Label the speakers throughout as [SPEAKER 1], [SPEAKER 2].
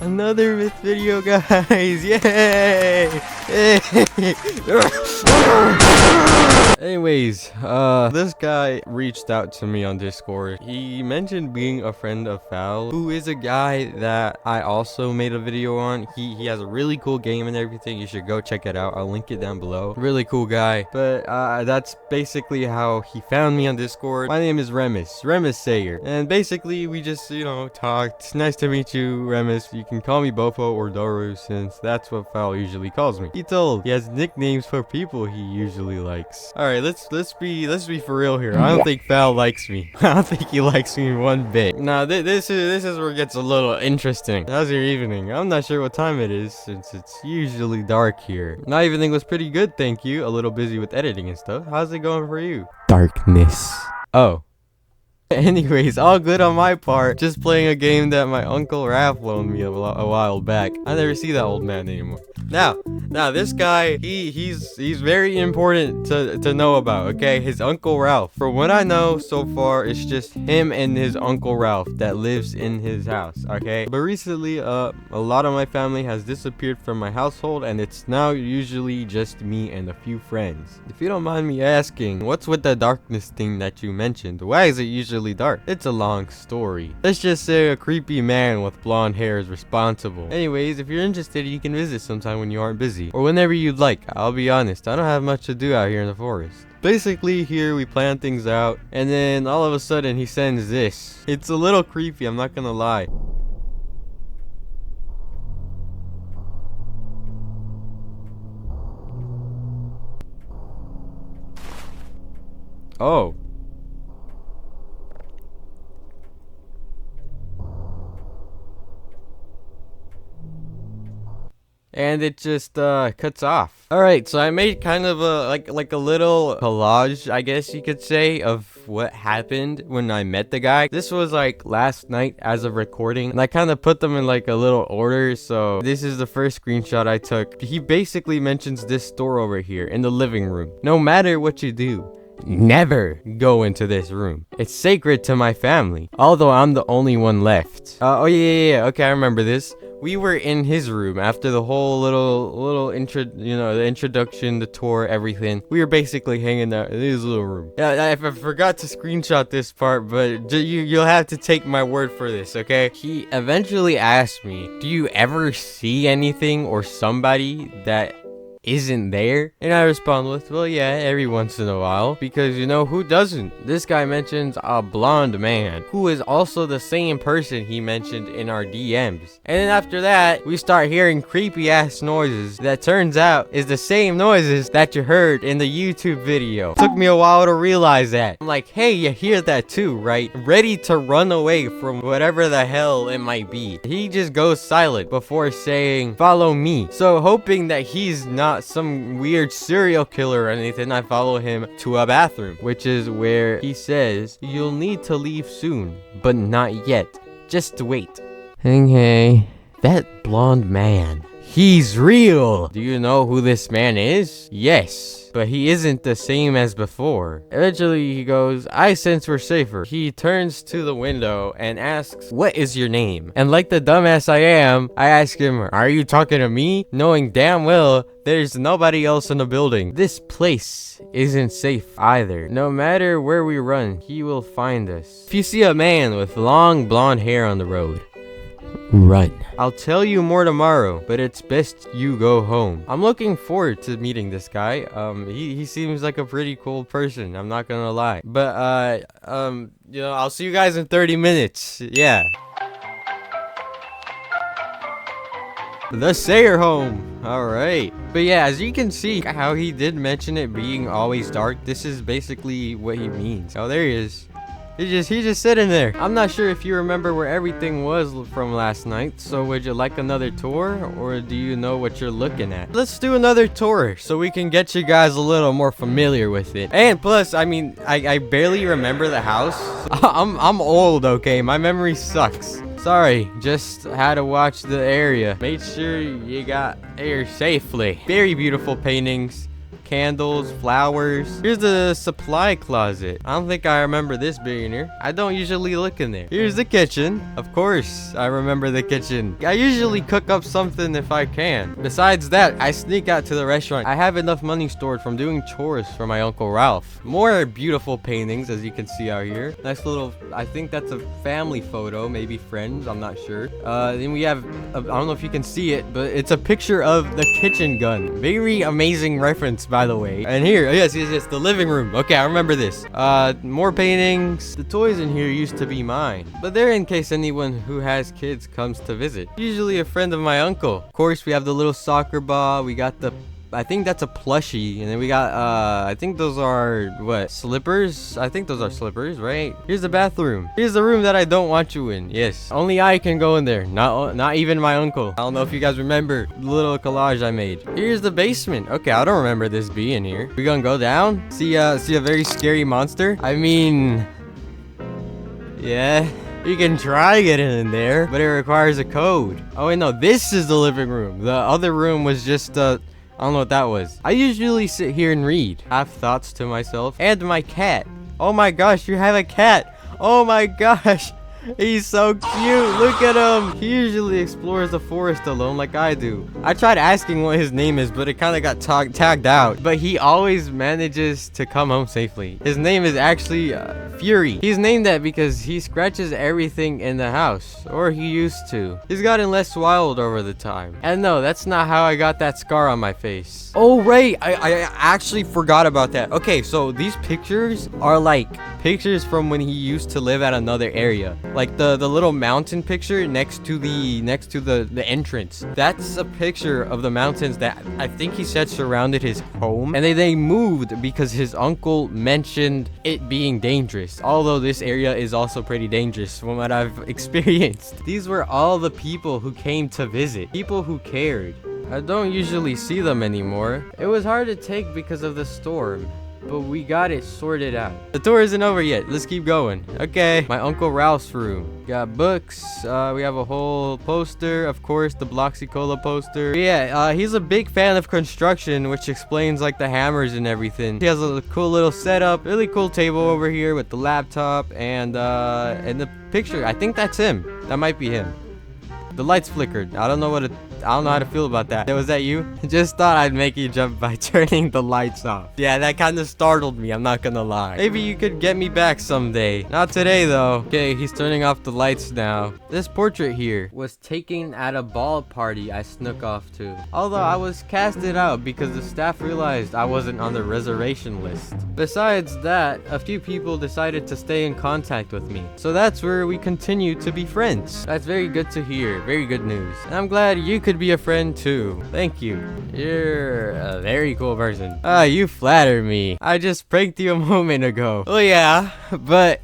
[SPEAKER 1] Another myth video, guys. Yay! Anyways, this guy reached out to me on Discord. He mentioned being a friend of Foul, who is a guy that I also made a video on. He has a really cool game and everything. You should go check it out. I'll link it down below. Really cool guy. But that's basically how he found me on Discord. My name is Remus SAYOR, and basically we just, you know, talked. Nice to meet you, Remus. You can call me Bofo or Doru, since that's what Foul usually calls me. He has nicknames for people he usually likes. All right, let's be for real here. I don't think Foul likes me. I don't think he likes me one bit. Now this is where it gets a little interesting. How's your evening? I'm not sure what time it is, since it's usually dark here. My evening was pretty good, thank you. A little busy with editing and stuff. How's it going for you? Darkness. Oh. Anyways, all good on my part. Just playing a game that my Uncle Raph loaned me a while back. I never see that old man anymore. Now this guy, he's very important to know about, okay? His Uncle Ralph. From what I know so far, it's just him and his Uncle Ralph that lives in his house, okay? But recently, a lot of my family has disappeared from my household, and it's now usually just me and a few friends. If you don't mind me asking, what's with the darkness thing that you mentioned? Why is it usually dark? It's a long story. Let's just say a creepy man with blonde hair is responsible. Anyways, if you're interested, you can visit sometime when you aren't busy, or whenever you'd like. I'll be honest, I don't have much to do out here in the forest. Basically, here we plan things out, and then all of a sudden he sends this. It's a little creepy, I'm not gonna lie. Oh. And it just cuts off. All right, so I made kind of a like a little collage, I guess you could say, of what happened when I met the guy. This was like last night as of recording, and I kind of put them in like a little order. So this is the first screenshot I took. He basically mentions this door over here in the living room. No matter what you do, never go into this room. It's sacred to my family, although I'm the only one left. Oh yeah, okay, I remember this. We were in his room after the whole little intro, you know, the introduction, the tour, everything. We were basically hanging out in his little room. Yeah, I forgot to screenshot this part, but you'll have to take my word for this, okay? He eventually asked me, "Do you ever see anything or somebody that isn't there?" And I respond with, well, yeah, every once in a while, because, you know, who doesn't? This guy mentions a blonde man who is also the same person he mentioned in our DMs. And then after that, we start hearing creepy ass noises that turns out is the same noises that you heard in the YouTube video. Took me a while to realize that. I'm like, hey, you hear that too, right? Ready to run away from whatever the hell it might be. He just goes silent before saying, follow me. So hoping that he's not some weird serial killer or anything, I follow him to a bathroom, which is where he says, you'll need to leave soon, but not yet. Just wait. Hey, that blonde man, he's real. Do you know who this man is? Yes, but he isn't the same as before. Eventually he goes, I sense we're safer. He turns to the window and asks, what is your name? And like the dumbass I am, I ask him, are you talking to me? Knowing damn well there's nobody else in the building. This place isn't safe either. No matter where we run, he will find us. If you see a man with long blonde hair on the road, run. I'll tell you more tomorrow, but it's best you go home. I'm looking forward to meeting this guy. He seems like a pretty cool person, I'm not gonna lie. But you know, I'll see you guys in 30 minutes. Yeah. The SAYOR home. All right. But yeah, as you can see how he did mention it being always dark, this is basically what he means. Oh, there he is. He's just sitting there. I'm not sure if you remember where everything was from last night, so would you like another tour, or do you know what you're looking at? Let's do another tour so we can get you guys a little more familiar with it. And plus, I mean, I barely remember the house. I'm old, okay? My memory sucks. Sorry, just had to watch the area. Made sure you got here safely. Very beautiful paintings. candles, flowers. Here's the supply closet. I don't think I remember this being here. I don't usually look in there. Here's the kitchen. Of course, I remember the kitchen. I usually cook up something if I can. Besides that, I sneak out to the restaurant. I have enough money stored from doing chores for my Uncle Ralph. More beautiful paintings, as you can see out here. Nice little, I think that's a family photo, maybe friends, I'm not sure. Then we have, I don't know if you can see it, but it's a picture of the kitchen gun. Very amazing reference, by the way. And here, yes, the living room. Okay, I remember this. More paintings. The toys in here used to be mine, but they're in case anyone who has kids comes to visit. Usually a friend of my uncle. Of course, we have the little soccer ball. We got the, I think that's a plushie. And then we got, I think those are, what, slippers? I think those are slippers, right? Here's the bathroom. Here's the room that I don't want you in. Yes, only I can go in there. Not even my uncle. I don't know if you guys remember the little collage I made. Here's the basement. Okay, I don't remember this being here. We gonna go down? See a very scary monster? I mean, yeah. You can try getting in there, but it requires a code. Oh wait, no, this is the living room. The other room was just, I don't know what that was. I usually sit here and read. Have thoughts to myself. And my cat. Oh my gosh, you have a cat. Oh my gosh. He's so cute. Look at him. He usually explores the forest alone like I do. I tried asking what his name is, but it kind of got tagged out. But he always manages to come home safely. His name is actually Fury. He's named that because he scratches everything in the house. Or he used to. He's gotten less wild over the time. And no, that's not how I got that scar on my face. Oh, right. I actually forgot about that. Okay, so these pictures are like pictures from when he used to live at another area. Like the little mountain picture next to the entrance. That's a picture of the mountains that I think he said surrounded his home. And they moved because his uncle mentioned it being dangerous. Although this area is also pretty dangerous from what I've experienced. These were all the people who came to visit. People who cared. I don't usually see them anymore. It was hard to take because of the storm. But we got it sorted out. The tour isn't over yet. Let's keep going. Okay, my Uncle Ralph's room. Got books. We have a whole poster. Of course, the Bloxy Cola poster. Yeah, he's a big fan of construction, which explains like the hammers and everything. He has a cool little setup. Really cool table over here with the laptop and the picture. I think that's him. That might be him. The lights flickered. I don't know how to feel about that. Was that you? Just thought I'd make you jump by turning the lights off. Yeah, that kind of startled me, I'm not gonna lie. Maybe you could get me back someday. Not today, though. Okay, he's turning off the lights now. This portrait here was taken at a ball party I snuck off to. Although I was casted out because the staff realized I wasn't on the reservation list. Besides that, a few people decided to stay in contact with me. So that's where we continue to be friends. That's very good to hear. Very good news. And I'm glad you could be a friend too. Thank you. You're a very cool person. You flatter me. I just pranked you a moment ago. Oh yeah, but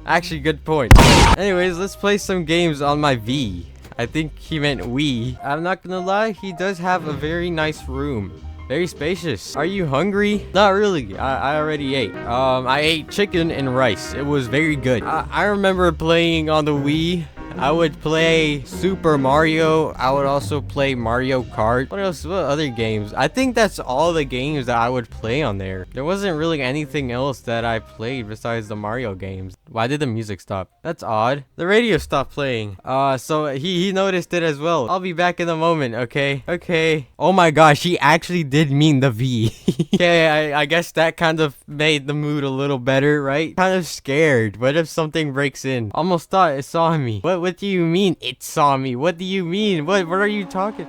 [SPEAKER 1] actually good point. Anyways, let's play some games on my V. I think he meant we. I'm not gonna lie, he does have a very nice room. Very spacious. Are you hungry? Not really. I already ate. I ate chicken and rice. It was very good. I remember playing on the Wii. I would play Super Mario. I would also play Mario Kart. What else? What other games? I think that's all the games that I would play on there. There wasn't really anything else that I played besides the Mario games. Why did the music stop? That's odd. The radio stopped playing. So he noticed it as well. I'll be back in a moment, okay? Okay. Oh my gosh, he actually did mean the V. Okay, I guess that kind of made the mood a little better, right? Kind of scared. What if something breaks in? Almost thought it saw me. What do you mean it saw me? What do you mean? What are you talking?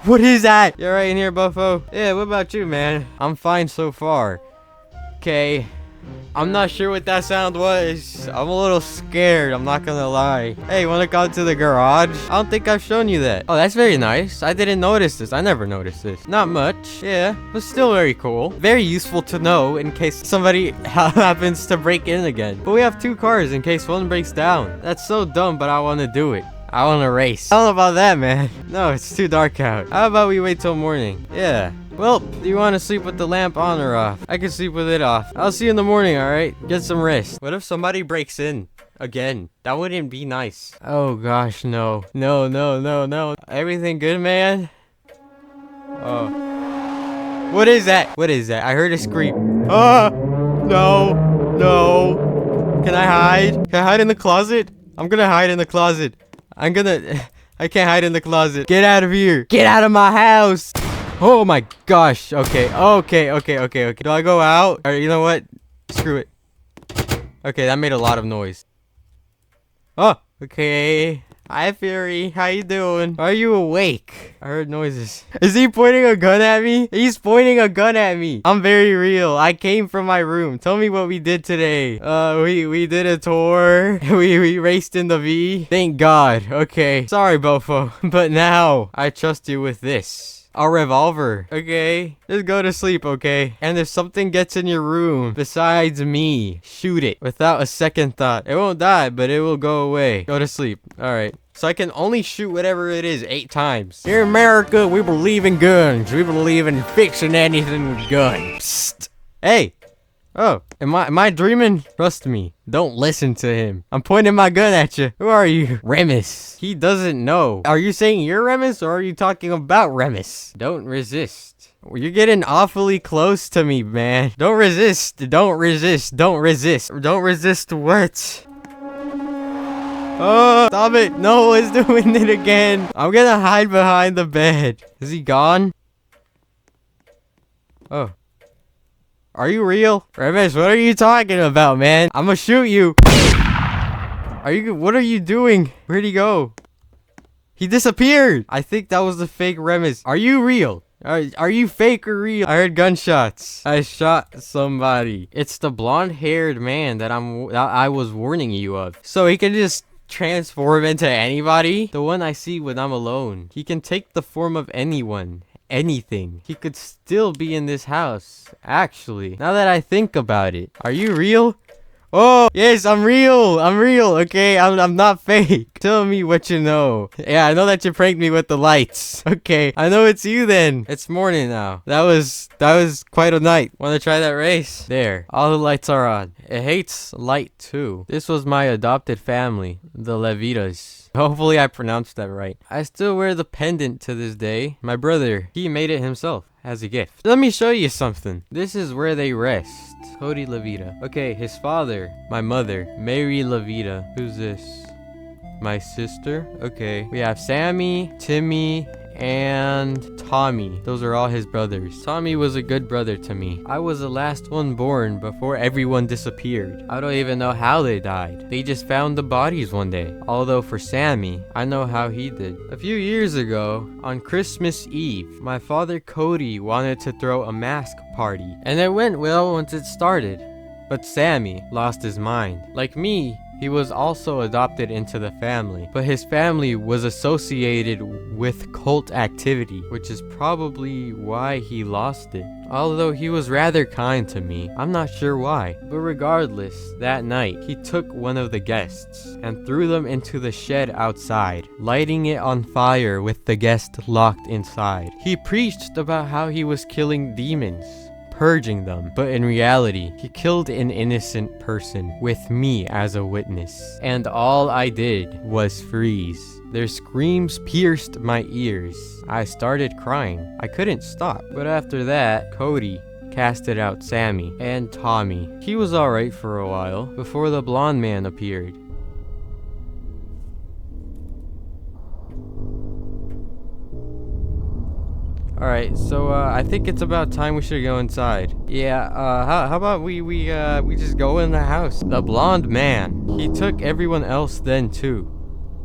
[SPEAKER 1] What is that? You're right in here, buffo. Yeah, what about you, man? I'm fine so far. Okay. I'm not sure what that sound was. I'm a little scared, I'm not gonna lie. Hey, wanna go to the garage? I don't think I've shown you that. Oh, that's very nice. I didn't notice this. I never noticed this. Not much. Yeah, but still very cool. Very useful to know in case somebody happens to break in again. But we have 2 cars in case one breaks down. That's so dumb, but I wanna do it. I wanna race. I don't know about that, man. No, it's too dark out. How about we wait till morning? Yeah. Well, do you want to sleep with the lamp on or off? I can sleep with it off. I'll see you in the morning, alright? Get some rest. What if somebody breaks in? Again. That wouldn't be nice. Oh gosh, no. No. Everything good, man? Oh. What is that? What is that? I heard a scream. Ah! No. No. Can I hide? Can I hide in the closet? I'm gonna hide in the closet. I can't hide in the closet. Get out of here. Get out of my house. Oh my gosh. Okay. Do I go out? Or you know what? Screw it. Okay, that made a lot of noise. Oh, okay. Hi, Fury. How you doing? Are you awake? I heard noises. Is he pointing a gun at me? He's pointing a gun at me. I'm very real. I came from my room. Tell me what we did today. We did a tour. We raced in the V. Thank God. Okay. Sorry, Bofo. But now, I trust you with this. A revolver. Okay. Just go to sleep, okay? And if something gets in your room besides me, shoot it without a second thought. It won't die, but it will go away. Go to sleep. Alright. So I can only shoot whatever it is 8 times. Here in America, we believe in guns. We believe in fixing anything with guns. Psst. Hey. Oh, am I dreaming? Trust me. Don't listen to him. I'm pointing my gun at you. Who are you? Remus. He doesn't know. Are you saying you're Remus or are you talking about Remus? Don't resist. You're getting awfully close to me, man. Don't resist. Don't resist. Don't resist. Don't resist what? Oh, stop it. No, it's doing it again. I'm gonna hide behind the bed. Is he gone? Oh. Are you real? Remus, what are you talking about, man? I'm gonna shoot you. What are you doing? Where'd he go? He disappeared. I think that was the fake Remus. Are you real? Are you fake or real? I heard gunshots. I shot somebody. It's the blonde-haired man that I was warning you of. So he can just transform into anybody? The one I see when I'm alone. He can take the form of anyone. Anything. He could still be in this house. Actually, now that I think about it. Are you real? Oh, yes, I'm real. I'm real, okay? I'm not fake. Tell me what you know. Yeah, I know that you pranked me with the lights. Okay, I know it's you then. It's morning now. That was quite a night. Want to try that race? There, all the lights are on. It hates light too. This was my adopted family, the Levitas. Hopefully I pronounced that right. I still wear the pendant to this day. My brother, he made it himself as a gift. Let me show you something. This is where they rest. Cody Levita. Okay, his father, my mother, Mary Levita. Who's this? My sister? Okay. We have Sammy, Timmy, and Tommy. Those are all his brothers. Tommy was a good brother to me. I was the last one born before everyone disappeared. I don't even know how they died. They just found the bodies one day. Although for Sammy, I know how he did. A few years ago, on Christmas Eve, my father Cody wanted to throw a mask party. And it went well once it started. But Sammy lost his mind. Like me, he was also adopted into the family, but his family was associated with cult activity, which is probably why he lost it. Although he was rather kind to me, I'm not sure why. But regardless, that night, he took one of the guests and threw them into the shed outside, lighting it on fire with the guest locked inside. He preached about how he was killing demons, purging them, but in reality, he killed an innocent person with me as a witness. And all I did was freeze. Their screams pierced my ears. I started crying. I couldn't stop. But after that, Cody casted out Sammy and Tommy. He was alright for a while, before the blonde man appeared. Alright, so I think it's about time we should go inside. Yeah, how about we just go in the house? The blonde man, he took everyone else then too.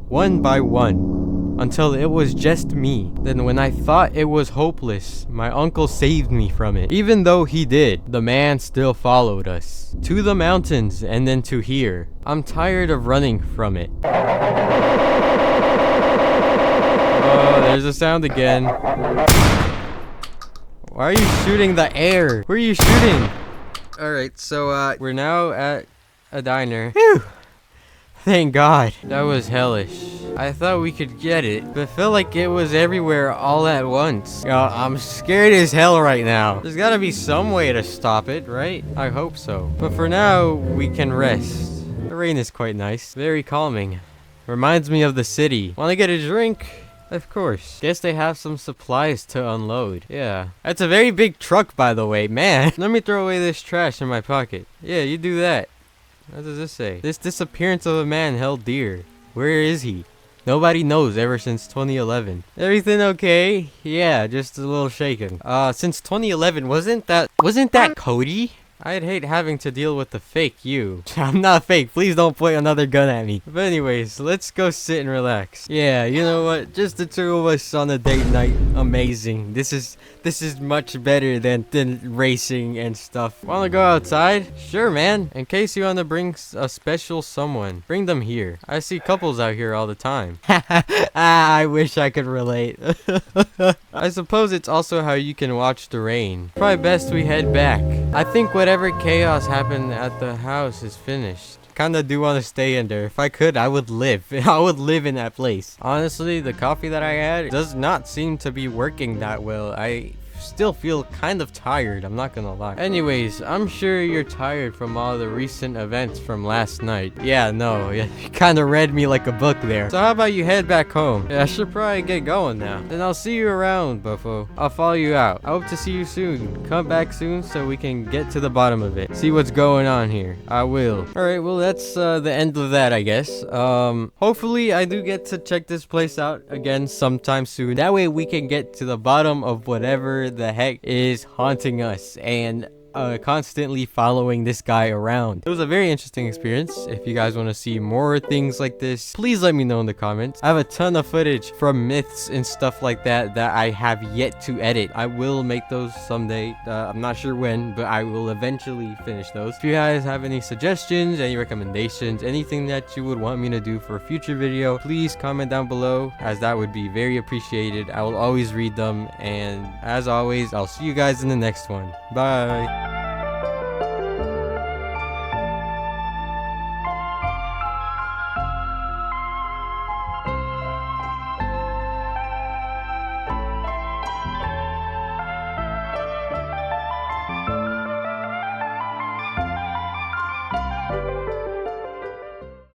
[SPEAKER 1] One by one. Until it was just me. Then when I thought it was hopeless, my uncle saved me from it. Even though he did, the man still followed us. To the mountains and then to here. I'm tired of running from it. Oh, there's a sound again. Why are you shooting the air? Where are you shooting? Alright, so we're now at a diner. Phew! Thank God. That was hellish. I thought we could get it, but felt like it was everywhere all at once. I'm scared as hell right now. There's gotta be some way to stop it, right? I hope so. But for now, we can rest. The rain is quite nice. Very calming. Reminds me of the city. Wanna get a drink? Of course. Guess they have some supplies to unload. Yeah. That's a very big truck, by the way. Man. Let me throw away this trash in my pocket. Yeah, you do that. What does this say? This disappearance of a man held dear. Where is he? Nobody knows ever since 2011. Everything okay? Yeah, just a little shaken. Since 2011, wasn't that Cody? I'd hate having to deal with the fake you. I'm not fake. Please don't point another gun at me. But anyways, let's go sit and relax. Yeah, you know what? Just the two of us on a date night. Amazing. This is much better than racing and stuff. Wanna go outside? Sure, man. In case you wanna bring a special someone, bring them here. I see couples out here all the time. I wish I could relate. I suppose it's also how you can watch the rain. Probably best we head back. I think whatever chaos happened at the house is finished. Kinda do want to stay in there. If I could, I would live. I would live in that place. Honestly, the coffee that I had does not seem to be working that well. I still feel kind of tired, I'm not gonna lie. Anyways, I'm sure you're tired from all the recent events from last night. Yeah, no, you kind of read me like a book there. So how about you head back home? Yeah, I should probably get going now. Then I'll see you around, Buffo. I'll follow you out. I hope to see you soon. Come back soon so we can get to the bottom of it. See what's going on here. I will. Alright, well that's the end of that, I guess. Hopefully I do get to check this place out again sometime soon. That way we can get to the bottom of whatever the heck is haunting us and constantly following this guy around. It was a very interesting experience. If you guys want to see more things like this, please let me know in the comments. I have a ton of footage from myths and stuff like that that I have yet to edit. I will make those someday. I'm not sure when, but I will eventually finish those. If you guys have any suggestions, any recommendations, anything that you would want me to do for a future video, please comment down below, as that would be very appreciated. I will always read them, and as always, I'll see you guys in the next one. Bye.